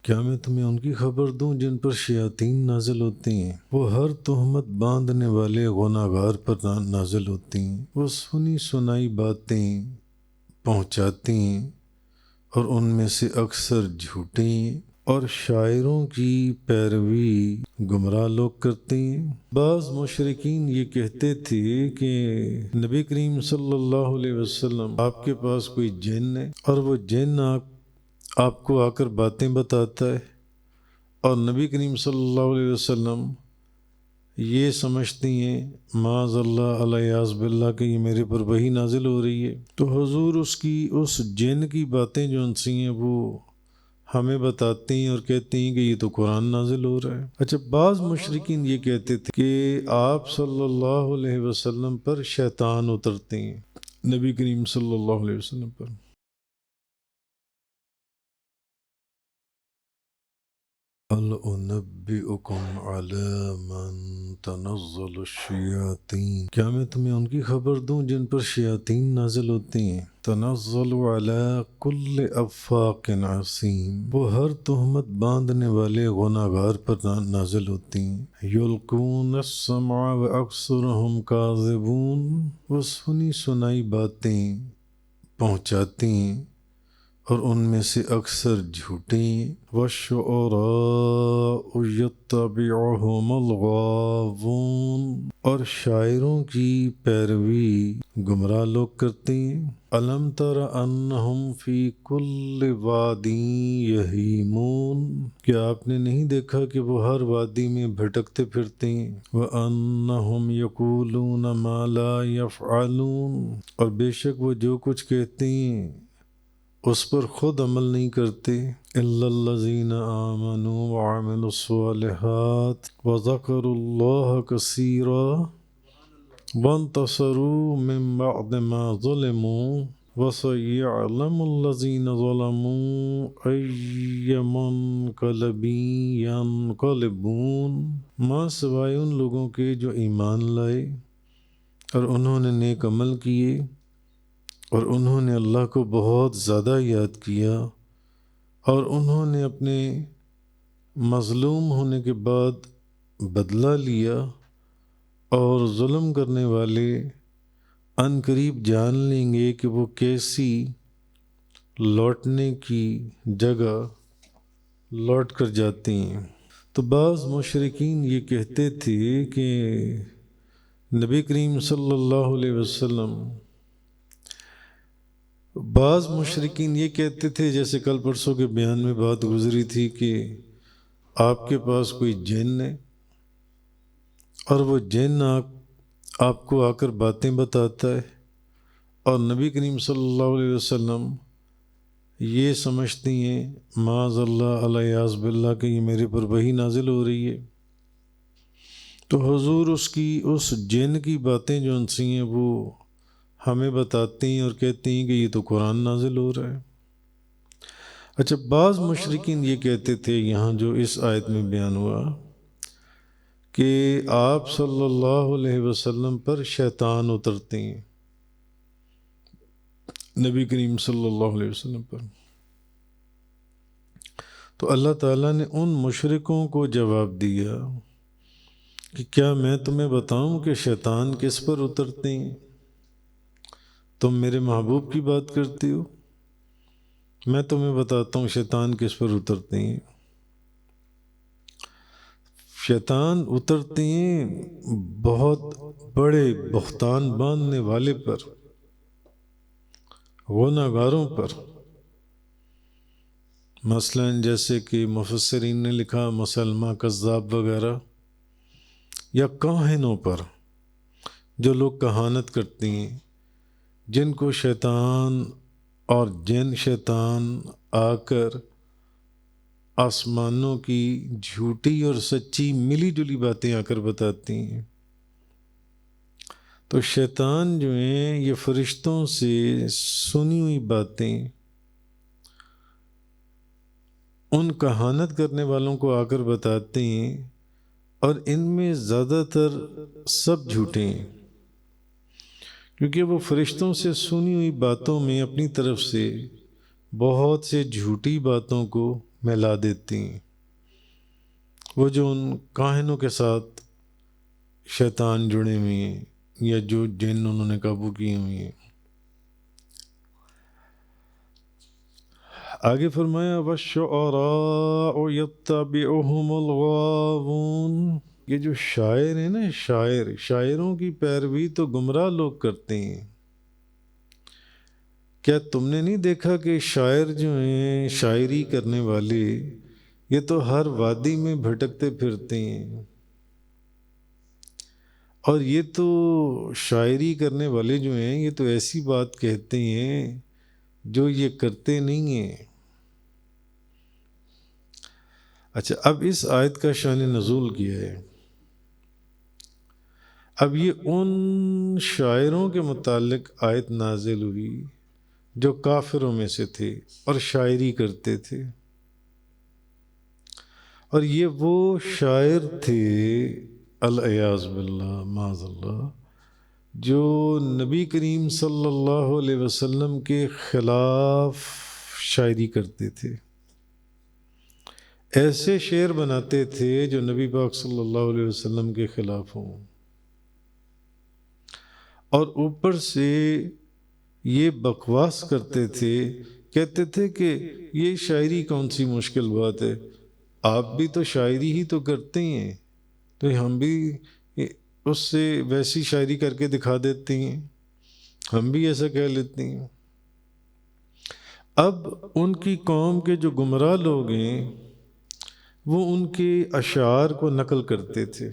کیا میں تمہیں ان کی خبر دوں جن پر شیاطین نازل ہوتی ہیں؟ وہ ہر تہمت باندھنے والے گناہگار پر نازل ہوتی ہیں۔ وہ سنی سنائی باتیں پہنچاتی ہیں اور ان میں سے اکثر جھوٹے ہیں، اور شاعروں کی پیروی گمراہ لوگ کرتے ہیں۔ بعض مشرکین یہ کہتے تھے کہ نبی کریم صلی اللہ علیہ وسلم آپ کے پاس کوئی جن ہے اور وہ جن آپ کو آ کر باتیں بتاتا ہے، اور نبی کریم صلی اللہ علیہ وسلم یہ سمجھتی ہیں معاذ اللہ الیاذ باللہ کہ یہ میرے پر وحی نازل ہو رہی ہے۔ تو حضور اس جن کی باتیں جو ان سے ہیں وہ ہمیں بتاتے ہیں اور کہتے ہیں کہ یہ تو قرآن نازل ہو رہا ہے۔ اچھا، بعض مشرکین یہ کہتے تھے کہ آپ صلی اللہ علیہ وسلم پر شیطان اترتے ہیں، نبی کریم صلی اللہ علیہ وسلم پر۔ هل أنبئكم على من تنزل الشیاطین، کیا میں تمہیں ان کی خبر دوں جن پر شیاطین نازل ہوتی ہیں؟ تنزل على كل افاق عصیم، وہ ہر تہمت باندھنے والے گناہگار پر نازل ہوتی ہیں۔ یلقون السمع واکثرهم کاذبون، وہ سنی سنائی باتیں پہنچاتی ہیں اور ان میں سے اکثر جھوٹے ہیں۔ وَالشُّعَرَاءُ يَتَّبِعُهُمُ الْغَاوُونَ، اور شاعروں کی پیروی گمراہ لوگ کرتے ہیں۔ أَلَمْ تَرَ أَنَّهُمْ فِي كُلِّ وَادٍ يَهِيمُونَ، کیا آپ نے نہیں دیکھا کہ وہ ہر وادی میں بھٹکتے پھرتے ہیں؟ وَأَنَّهُمْ يَقُولُونَ مَا لَا يَفْعَلُونَ، اور بے شک وہ جو کچھ کہتے ہیں اس پر خود عمل نہیں کرتے۔ إِلَّا الَّذِينَ آمَنُوا وَعَمِلُوا الصَّالِحَاتِ وَذَكَرُوا اللَّهَ كَثِيرًا وَانتَصَرُوا مِن بَعْدِ مَا ظُلِمُوا وَسَيَعْلَمُ الَّذِينَ ظَلَمُوا أَيَّ مُنقَلَبٍ يَنقَلِبُونَ، ماں سوائے ان لوگوں کے جو ایمان لائے اور انہوں نے نیک عمل کیے اور انہوں نے اللہ کو بہت زیادہ یاد کیا، اور انہوں نے اپنے مظلوم ہونے کے بعد بدلہ لیا، اور ظلم کرنے والے ان قریب جان لیں گے کہ وہ کیسی لوٹنے کی جگہ لوٹ کر جاتے ہیں۔ تو بعض مشرکین یہ کہتے تھے کہ نبی کریم صلی اللہ علیہ وسلم، بعض مشرکین یہ کہتے تھے، جیسے کل پرسوں کے بیان میں بات گزری تھی کہ آپ کے پاس کوئی جن ہے اور وہ جن آپ کو آ کر باتیں بتاتا ہے، اور نبی کریم صلی اللہ علیہ وسلم یہ سمجھتی ہیں معاذ اللہ الیاذ باللہ کہ یہ میرے پر وحی نازل ہو رہی ہے۔ تو حضور اس جن کی باتیں جو ان سے ہیں وہ ہمیں بتاتے ہیں اور کہتے ہیں کہ یہ تو قرآن نازل ہو رہا ہے۔ اچھا، بعض مشرکین یہ کہتے تھے یہاں جو اس آیت میں بیان ہوا کہ آپ صلی اللہ علیہ وسلم پر شیطان اترتے ہیں، نبی کریم صلی اللہ علیہ وسلم پر۔ تو اللہ تعالیٰ نے ان مشرکوں کو جواب دیا کہ کیا میں تمہیں بتاؤں کہ شیطان کس پر اترتے ہیں؟ تم میرے محبوب کی بات کرتے ہو، میں تمہیں بتاتا ہوں شیطان کس پر اترتے ہیں۔ شیطان اترتے ہیں بہت بڑے بہتان باندھنے والے پر، گناہگاروں پر، مثلا جیسے کہ مفسرین نے لکھا مسلمہ کذاب وغیرہ، یا کاہنوں پر، جو لوگ کہانت کرتے ہیں، جن کو شیطان اور جن شیطان آ کر آسمانوں کی جھوٹی اور سچی ملی جلی باتیں آ کر بتاتی ہیں۔ تو شیطان جو ہیں یہ فرشتوں سے سنی ہوئی باتیں ان کہانت کرنے والوں کو آ کر بتاتے ہیں، اور ان میں زیادہ تر سب جھوٹے ہیں، کیونکہ وہ فرشتوں سے سنی ہوئی باتوں میں اپنی طرف سے بہت سے جھوٹی باتوں کو میں لا دیتی ہیں، وہ جو ان کاہنوں کے ساتھ شیطان جڑے ہوئے ہیں یا جو جن انہوں نے قابو کیے ہوئے ہیں۔ آگے فرمایا وَالشُّعَرَاءُ يَتَّبِعُهُمُ الْغَاوُونَ، یہ جو شاعر ہیں نا، شاعروں کی پیروی تو گمراہ لوگ کرتے ہیں۔ کیا تم نے نہیں دیکھا کہ شاعر جو ہیں، شاعری کرنے والے، یہ تو ہر وادی میں بھٹکتے پھرتے ہیں، اور یہ تو شاعری کرنے والے جو ہیں یہ تو ایسی بات کہتے ہیں جو یہ کرتے نہیں ہیں۔ اچھا، اب اس آیت کا شان نزول کیا ہے؟ اب یہ ان شاعروں کے متعلق آیت نازل ہوئی جو کافروں میں سے تھے اور شاعری کرتے تھے، اور یہ وہ شاعر تھے العیاذ باللہ معاذ اللہ جو نبی کریم صلی اللہ علیہ وسلم کے خلاف شاعری کرتے تھے، ایسے شعر بناتے تھے جو نبی پاک صلی اللہ علیہ وسلم کے خلاف ہوں، اور اوپر سے یہ بکواس کرتے تھے، کہتے تھے کہ یہ شاعری کون سی مشکل بات ہے، آپ بھی تو شاعری ہی تو کرتے ہیں، تو ہم بھی اس سے ویسی شاعری کر کے دکھا دیتے ہیں، ہم بھی ایسا کہہ لیتے ہیں۔ اب ان کی قوم کے جو گمراہ لوگ ہیں وہ ان کے اشعار کو نقل کرتے تھے،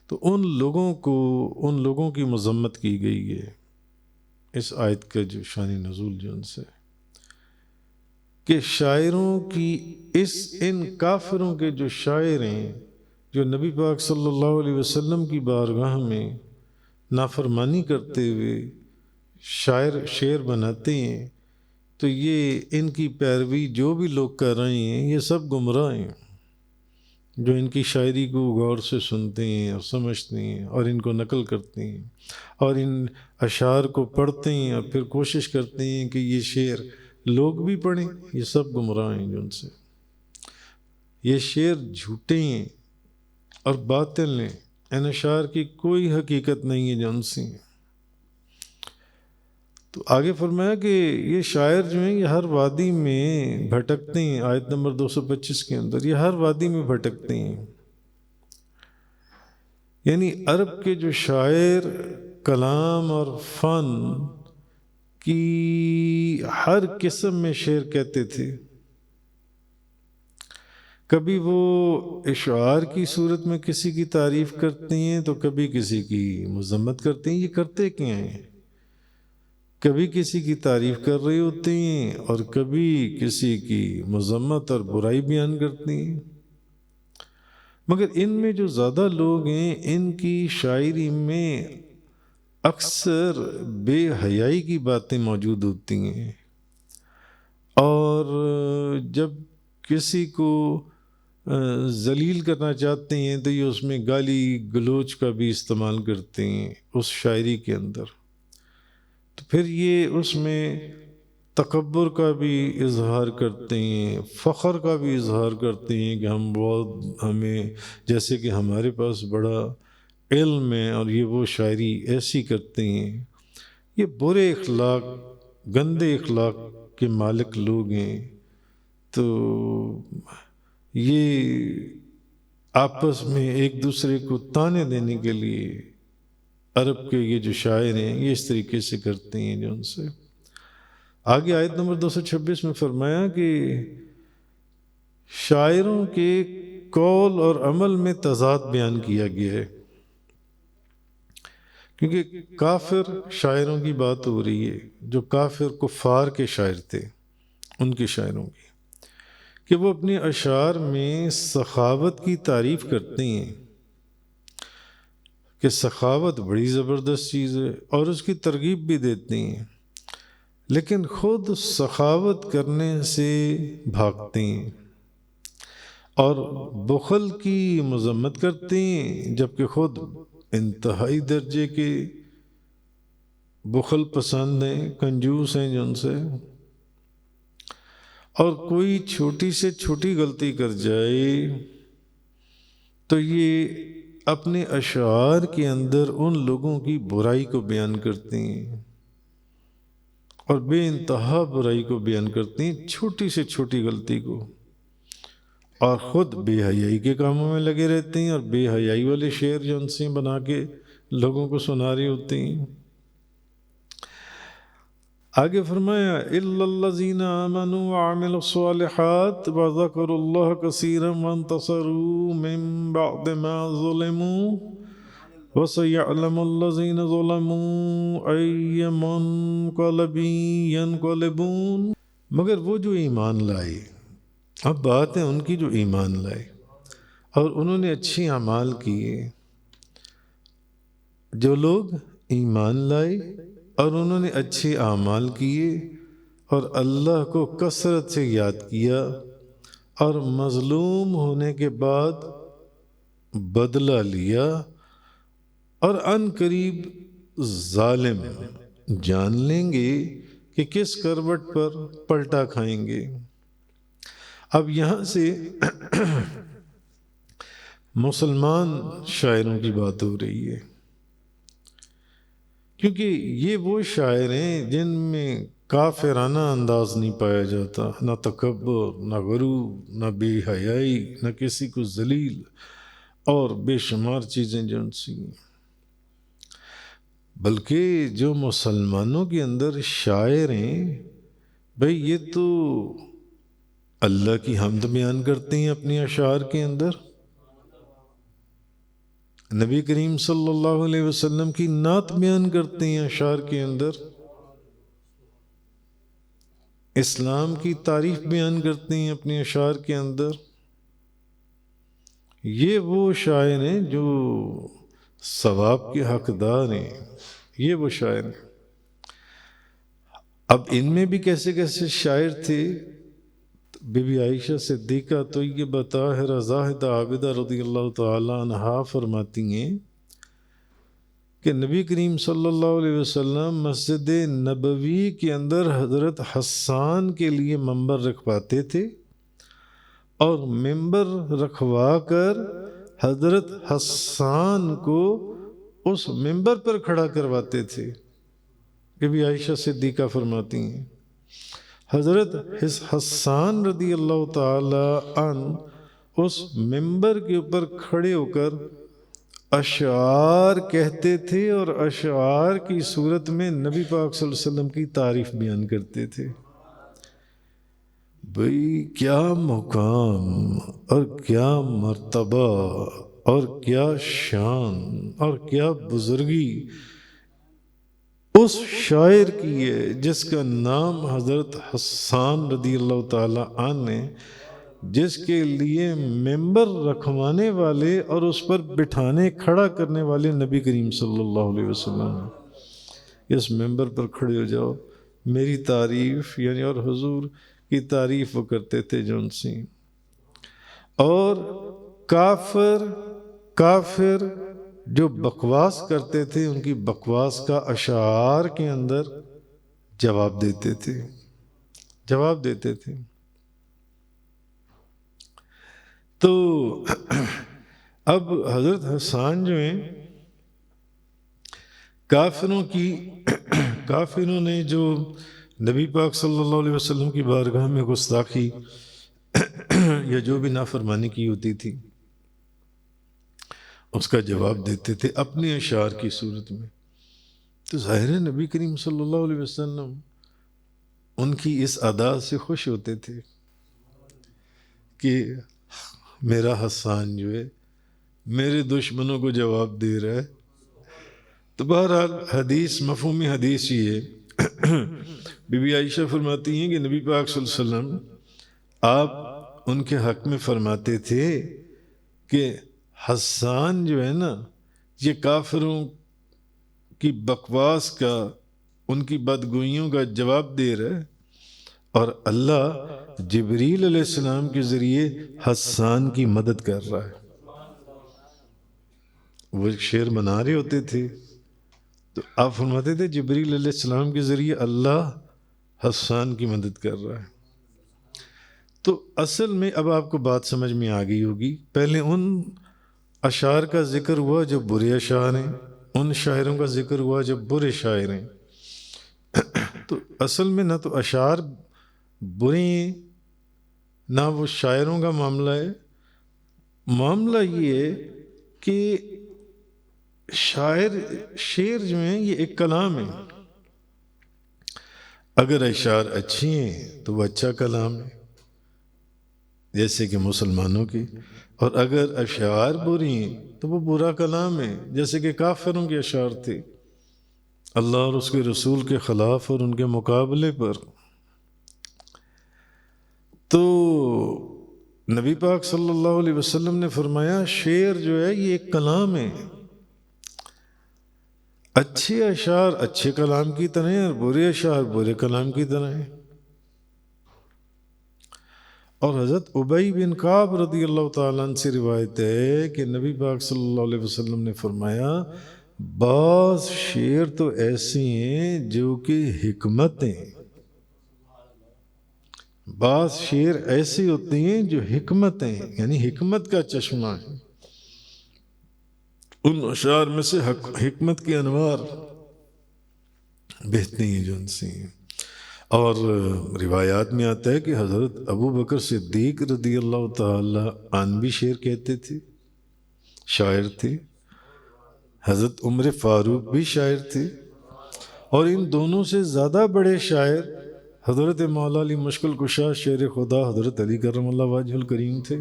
تو ان لوگوں کی مذمت کی گئی ہے اس آیت کا جو شان نزول جو ان سے، کہ شاعروں کی ان کافروں کے جو شاعر ہیں جو نبی پاک صلی اللہ علیہ وسلم کی بارگاہ میں نافرمانی کرتے ہوئے شعر بناتے ہیں، تو یہ ان کی پیروی جو بھی لوگ کر رہے ہیں یہ سب گمراہ ہیں، جو ان کی شاعری کو غور سے سنتے ہیں اور سمجھتے ہیں اور ان کو نقل کرتے ہیں اور ان اشعار کو پڑھتے ہیں اور پھر کوشش کرتے ہیں کہ یہ شعر لوگ بھی پڑھیں، یہ سب گمراہ ہیں جو ان سے، یہ شعر جھوٹے ہیں اور باطل ہیں، ان اشعار کی کوئی حقیقت نہیں ہے جو ان سے ہیں۔ تو آگے فرمایا کہ یہ شاعر جو ہیں یہ ہر وادی میں بھٹکتے ہیں، آیت نمبر 225 کے اندر، یہ ہر وادی میں بھٹکتے ہیں، یعنی عرب کے جو شاعر کلام اور فن کی ہر قسم میں شعر کہتے تھے، کبھی وہ اشعار کی صورت میں کسی کی تعریف کرتے ہیں تو کبھی کسی کی مذمت کرتے ہیں، یہ کرتے کیا ہیں؟ کبھی کسی کی تعریف کر رہے ہوتے ہیں اور کبھی کسی کی مذمت اور برائی بیان کرتے ہیں، مگر ان میں جو زیادہ لوگ ہیں ان کی شاعری میں اکثر بے حیائی کی باتیں موجود ہوتی ہیں، اور جب کسی کو ذلیل کرنا چاہتے ہیں تو یہ اس میں گالی گلوچ کا بھی استعمال کرتے ہیں اس شاعری کے اندر، تو پھر یہ اس میں تکبر کا بھی اظہار کرتے ہیں، فخر کا بھی اظہار کرتے ہیں کہ ہمیں جیسے کہ ہمارے پاس بڑا علم ہے، اور یہ وہ شاعری ایسی کرتے ہیں، یہ برے اخلاق، گندے اخلاق کے مالک لوگ ہیں، تو یہ آپس میں ایک دوسرے کو طعنے دینے کے لیے عرب کے یہ جو شاعر ہیں یہ اس طریقے سے کرتے ہیں جو ان سے۔ آگے آیت نمبر 226 میں فرمایا کہ شاعروں کے قول اور عمل میں تضاد بیان کیا گیا ہے، کیونکہ کافر شاعروں کی بات ہو رہی ہے، جو کافر کفار کے شاعر تھے ان کے شاعروں کی، کہ وہ اپنے اشعار میں سخاوت کی تعریف کرتے ہیں کہ سخاوت بڑی زبردست چیز ہے اور اس کی ترغیب بھی دیتے ہیں، لیکن خود سخاوت کرنے سے بھاگتے ہیں اور بخل کی مذمت کرتے ہیں، جبکہ خود انتہائی درجے کے بخل پسند ہیں، کنجوس ہیں جو ان سے، اور کوئی چھوٹی سے چھوٹی غلطی کر جائے تو یہ اپنے اشعار کے اندر ان لوگوں کی برائی کو بیان کرتے ہیں اور بے انتہا برائی کو بیان کرتے ہیں، چھوٹی سے چھوٹی غلطی کو، اور خود بے حیائی کے کاموں میں لگے رہتے ہیں اور بے حیائی والے شعر جو ان سے بنا کے لوگوں کو سنا رہے ہوتے ہیں۔ آگے فرمایا اِلَّا الَّذِينَ آمَنُوا وَعَمِلُوا الصَّالِحَاتِ وَذَكَرُوا اللَّهَ كَثِيرًا وَانتَصَرُوا مِن بَعْدِ مَا ظُلِمُوا وَسَيَعْلَمُ الَّذِينَ ظُلِمُوا أَيَّ مُنقَلَبٍ يَنقَلِبُونَ، مگر وہ جو ایمان لائے، اب بات ہے ان کی جو ایمان لائے اور انہوں نے اچھے اعمال کیے، جو لوگ ایمان لائے اور انہوں نے اچھے اعمال کیے اور اللہ کو کثرت سے یاد کیا اور مظلوم ہونے کے بعد بدلہ لیا، اور ان قریب ظالم جان لیں گے کہ کس کروٹ پر پلٹا کھائیں گے۔ اب یہاں سے مسلمان شاعروں کی بات ہو رہی ہے، کیونکہ یہ وہ شاعر ہیں جن میں کافرانہ انداز نہیں پایا جاتا، نہ تکبر، نہ غرور، نہ بے حیائی، نہ کسی کو ذلیل، اور بے شمار چیزیں جو ان سی، بلکہ جو مسلمانوں کے اندر شاعر ہیں بھئی یہ تو اللہ کی حمد بیان کرتے ہیں اپنے اشعار کے اندر، نبی کریم صلی اللہ علیہ وسلم کی نعت بیان کرتے ہیں اشعار کے اندر، اسلام کی تعریف بیان کرتے ہیں اپنے اشعار کے اندر۔ یہ وہ شاعر ہیں جو ثواب کے حقدار ہیں، یہ وہ شاعر ہیں۔ اب ان میں بھی کیسے کیسے شاعر تھے، بی بی عائشہ صدیقہ طیبہ طاہرہ زاہدہ عابدہ رضی اللہ تعالیٰ عنہا فرماتی ہیں کہ نبی کریم صلی اللہ علیہ وسلم مسجد نبوی کے اندر حضرت حسان کے لیے منبر رکھواتے تھے اور منبر رکھوا کر حضرت حسان کو اس منبر پر کھڑا کرواتے تھے۔ بی بی عائشہ صدیقہ فرماتی ہیں حضرت حسان رضی اللہ تعالی عنہ اس منبر کے اوپر کھڑے ہو کر اشعار کہتے تھے اور اشعار کی صورت میں نبی پاک صلی اللہ علیہ وسلم کی تعریف بیان کرتے تھے۔ بھئی کیا مقام اور کیا مرتبہ اور کیا شان اور کیا بزرگی اس شاعر کی ہے جس کا نام حضرت حسان رضی اللہ تعالیٰ عنہ نے، جس کے لیے ممبر رکھوانے والے اور اس پر بٹھانے کھڑا کرنے والے نبی کریم صلی اللہ علیہ وسلم ہیں۔ اس ممبر پر کھڑے ہو جاؤ، میری تعریف، یعنی اور حضور کی تعریف وہ کرتے تھے جو ان سے، اور کافر جو بکواس کرتے تھے ان کی بکواس کا اشعار کے اندر جواب دیتے تھے۔ تو اب حضرت حسان جو ہیں، کافروں نے جو نبی پاک صلی اللہ علیہ وسلم کی بارگاہ میں گستاخی یا جو بھی نافرمانی کی ہوتی تھی اس کا جواب دیتے تھے اپنے اشعار کی صورت میں۔ تو ظاہر ہے نبی کریم صلی اللہ علیہ وسلم ان کی اس ادا سے خوش ہوتے تھے کہ میرا حسان جو ہے میرے دشمنوں کو جواب دے رہا ہے۔ تو بہرحال حدیث، مفہوم حدیث یہ ہے، بی بی عائشہ فرماتی ہیں کہ نبی پاک صلی اللہ علیہ وسلم آپ ان کے حق میں فرماتے تھے کہ حسان جو ہے نا یہ کافروں کی بکواس کا، ان کی بدگوئیوں کا جواب دے رہا ہے، اور اللہ جبریل علیہ السلام کے ذریعے حسان کی مدد کر رہا ہے۔ وہ ایک شعر بنا رہے ہوتے تھے تو آپ فرماتے تھے جبریل علیہ السلام کے ذریعے اللہ حسان کی مدد کر رہا ہے۔ تو اصل میں اب آپ کو بات سمجھ میں آ گئی ہوگی، پہلے ان اشعار کا ذکر ہوا جو برے اشعار ہیں، ان شاعروں کا ذکر ہوا جو برے شاعر ہیں۔ تو اصل میں نہ تو اشعار برے ہیں نہ وہ شاعروں کا معاملہ ہے، معاملہ یہ ہے کہ شعر جو ہیں یہ ایک کلام ہے، اگر اشعار اچھی ہیں تو وہ اچھا کلام ہے جیسے کہ مسلمانوں کی، اور اگر اشعار بری ہیں تو وہ برا کلام ہے جیسے کہ کافروں کے اشعار تھے اللہ اور اس کے رسول کے خلاف اور ان کے مقابلے پر۔ تو نبی پاک صلی اللہ علیہ وسلم نے فرمایا شعر جو ہے یہ ایک کلام ہے، اچھے اشعار اچھے کلام کی طرح ہیں اور برے اشعار برے کلام کی طرح ہیں۔ اور حضرت ابی بن کعب رضی اللہ تعالیٰ عنہ سے روایت ہے کہ نبی پاک صلی اللہ علیہ وسلم نے فرمایا بعض شعر تو ایسے ہیں جو کہ حکمت ہیں، بعض شعر ایسے ہوتے ہیں جو حکمت ہیں، یعنی حکمت کا چشمہ ہے، ان اشعار میں سے حکمت کے انوار بہتے ہیں جو ان سے ہیں۔ اور روایات میں آتا ہے کہ حضرت ابو بکر صدیق رضی اللہ تعالی عنہ بھی شعر کہتے تھے، شاعر تھے، حضرت عمر فاروق بھی شاعر تھے، اور ان دونوں سے زیادہ بڑے شاعر حضرت مولا علی مشکل کشا شیر خدا حضرت علی کرم اللہ وجہ الکریم تھے،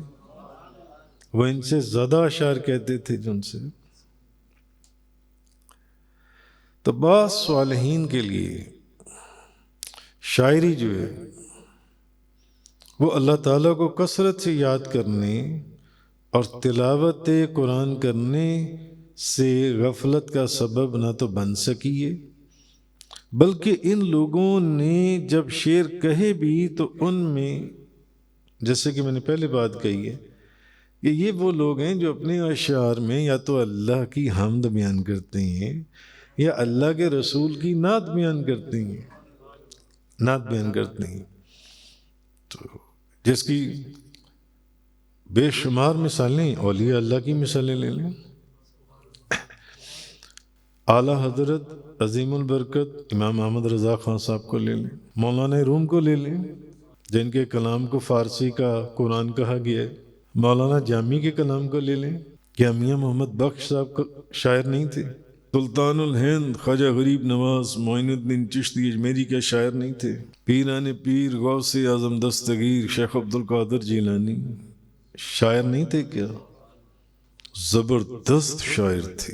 وہ ان سے زیادہ اشعار کہتے تھے جن سے۔ تو بعض صالحین کے لیے شاعری جو ہے وہ اللہ تعالیٰ کو کثرت سے یاد کرنے اور تلاوت قرآن کرنے سے غفلت کا سبب نہ تو بن سکی ہے، بلکہ ان لوگوں نے جب شعر کہے بھی تو ان میں، جیسے کہ میں نے پہلے بات کہی ہے کہ یہ وہ لوگ ہیں جو اپنے اشعار میں یا تو اللہ کی حمد بیان کرتے ہیں یا اللہ کے رسول کی نعت بیان کرتے ہیں، نعت بیان کرتے ہیں، تو جس کی بے شمار مثالیں، اولیاء اللہ کی مثالیں لے لیں، اعلیٰ حضرت عظیم البرکت امام احمد رضا خان صاحب کو لے لیں، مولانا روم کو لے لیں جن کے کلام کو فارسی کا قرآن کہا گیا ہے، مولانا جامی کے کلام کو لے لیں، کیا میاں محمد بخش صاحب کو شاعر نہیں تھے؟ سلطان الہند خواجہ غریب نواز معین الدین چشتی اجمیری کے شاعر نہیں تھے؟ پیران پیر غوث اعظم دستگیر شیخ عبد القادر جیلانی شاعر نہیں تھے کیا؟ زبردست شاعر تھے،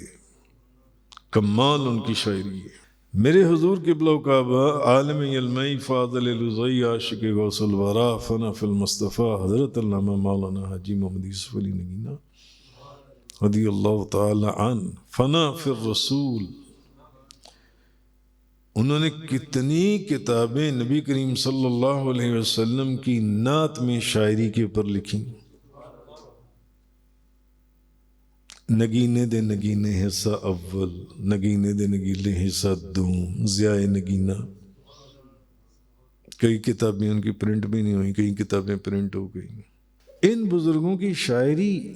کمال ان کی شاعری ہے۔ میرے حضور قبلہ و کعبہ عالم علمی فاضل لزئی عاشق غوث الورا فنا فی المصطفیٰ حضرت علامہ مولانا حاجی محمد یوسف علی نگینہ رضی اللہ تعالی عنہ فنا فی الرسول، انہوں نے کتنی کتابیں نبی کریم صلی اللہ علیہ وسلم کی نعت میں شاعری کے اوپر لکھی، نگینے دے نگینے حصہ اول، نگینے دے نگینے حصہ دوم، ضیاء نگینہ، کئی کتابیں ان کی پرنٹ بھی نہیں ہوئی، کئی کتابیں پرنٹ ہو گئی۔ ان بزرگوں کی شاعری،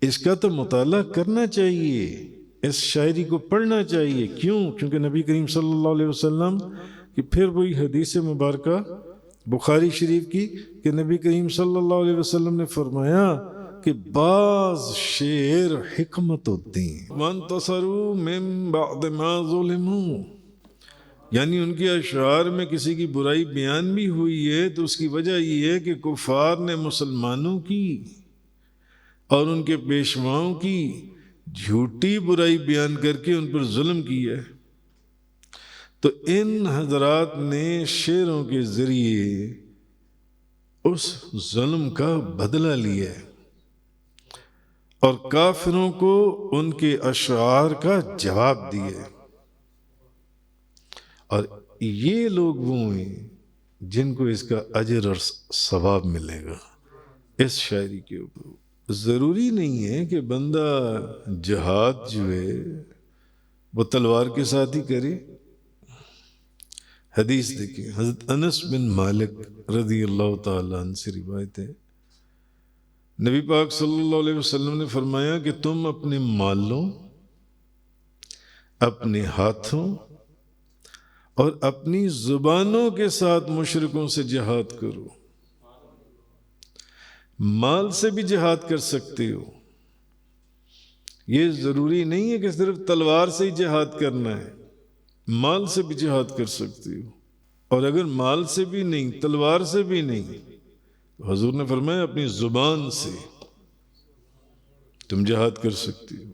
اس کا تو مطالعہ کرنا چاہیے، اس شاعری کو پڑھنا چاہیے، کیوں؟ کیونکہ نبی کریم صلی اللہ علیہ وسلم کی پھر وہی حدیث مبارکہ بخاری شریف کی کہ نبی کریم صلی اللہ علیہ وسلم نے فرمایا کہ بعض شعر حکمت ہوتی ہیں، وانتصروا من بعد ما ظلموا، یعنی ان کے اشعار میں کسی کی برائی بیان بھی ہوئی ہے تو اس کی وجہ یہ ہے کہ کفار نے مسلمانوں کی اور ان کے پیشواؤں کی جھوٹی برائی بیان کر کے ان پر ظلم کیا ہے، تو ان حضرات نے شعروں کے ذریعے اس ظلم کا بدلہ لیا ہے اور کافروں کو ان کے اشعار کا جواب دیا ہے۔ اور یہ لوگ وہ ہیں جن کو اس کا اجر اور ثواب ملے گا اس شاعری کے اوپر۔ ضروری نہیں ہے کہ بندہ جہاد جو ہے وہ تلوار کے ساتھ ہی کرے، حدیث دیکھیں، حضرت انس بن مالک رضی اللہ تعالیٰ عنہ سے روایت ہے، نبی پاک صلی اللہ علیہ وسلم نے فرمایا کہ تم اپنے مالوں، اپنے ہاتھوں اور اپنی زبانوں کے ساتھ مشرکوں سے جہاد کرو۔ مال سے بھی جہاد کر سکتے ہو، یہ ضروری نہیں ہے کہ صرف تلوار سے ہی جہاد کرنا ہے، مال سے بھی جہاد کر سکتے ہو، اور اگر مال سے بھی نہیں، تلوار سے بھی نہیں، تو حضور نے فرمایا اپنی زبان سے تم جہاد کر سکتے ہو،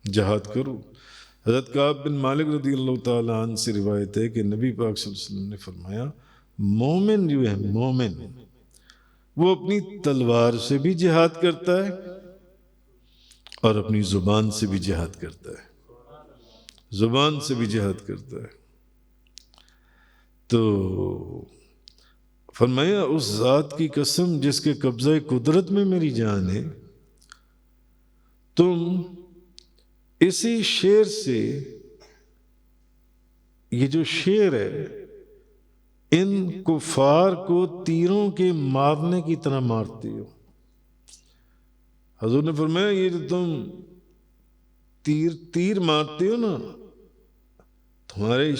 جہاد کرو۔ حضرت کعب بن مالک رضی اللہ تعالیٰ عنہ سے روایت ہے کہ نبی پاک صلی اللہ علیہ وسلم نے فرمایا مومن جو ہے، مومن وہ اپنی تلوار سے بھی جہاد کرتا ہے اور اپنی زبان سے بھی جہاد کرتا ہے، زبان سے بھی جہاد کرتا ہے۔ تو فرمایا اس ذات کی قسم جس کے قبضہ قدرت میں میری جان ہے، تم اسی شیر سے، یہ جو شیر ہے، ان کفار کو تیروں کے مارنے کی طرح مارتے ہو۔ حضور نے فرمایا یہ جو تم تیر مارتے ہو نا، تمہارے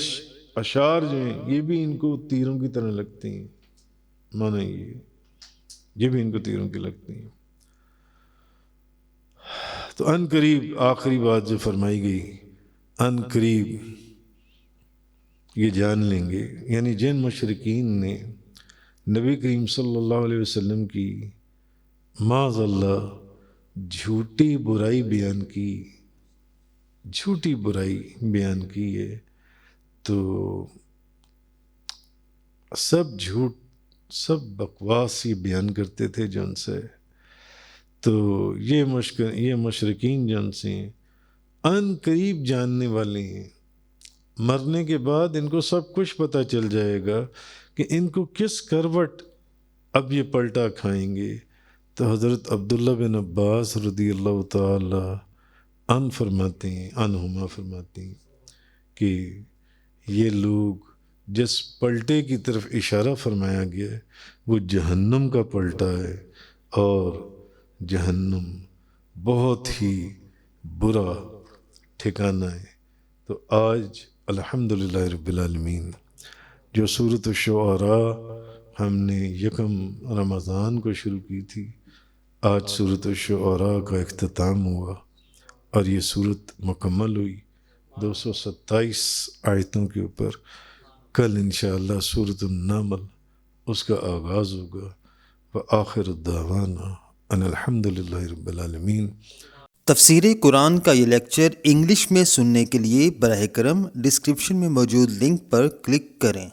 اشعار جو ہیں یہ بھی ان کو تیروں کی طرح لگتے ہیں، مانا یہ بھی ان کو تیروں کی لگتی ہیں۔ تو ان قریب آخری بات جو فرمائی گئی، ان قریب یہ جان لیں گے، یعنی جن مشرکین نے نبی کریم صلی اللہ علیہ وسلم کی معاذ اللہ جھوٹی برائی بیان کی، جھوٹی برائی بیان کی ہے، تو سب جھوٹ، سب بکواس یہ بیان کرتے تھے جن سے، تو یہ مشرکین جن سے ان قریب جاننے والے ہیں، مرنے کے بعد ان کو سب کچھ پتہ چل جائے گا کہ ان کو کس کروٹ اب یہ پلٹا کھائیں گے۔ تو حضرت عبداللہ بن عباس رضی اللہ تعالی عنہ فرماتے ہیں، عنہما فرماتے ہیں کہ یہ لوگ جس پلٹے کی طرف اشارہ فرمایا گیا ہے وہ جہنم کا پلٹا ہے، اور جہنم بہت ہی برا ٹھکانہ ہے۔ تو آج الحمدللہ رب العالمین جو سورۃ الشعراء ہم نے یکم رمضان کو شروع کی تھی، آج سورۃ الشعراء کا اختتام ہوا اور یہ سورت مکمل ہوئی 227 آیتوں کے اوپر۔ کل انشاءاللہ سورۃ النمل اس کا آغاز ہوگا۔ وآخر الدعوانا ان الحمدللہ رب العالمین۔ تفسیر قرآن کا یہ لیکچر انگلش میں سننے کے لیے براہ کرم ڈسکرپشن میں موجود لنک پر کلک کریں۔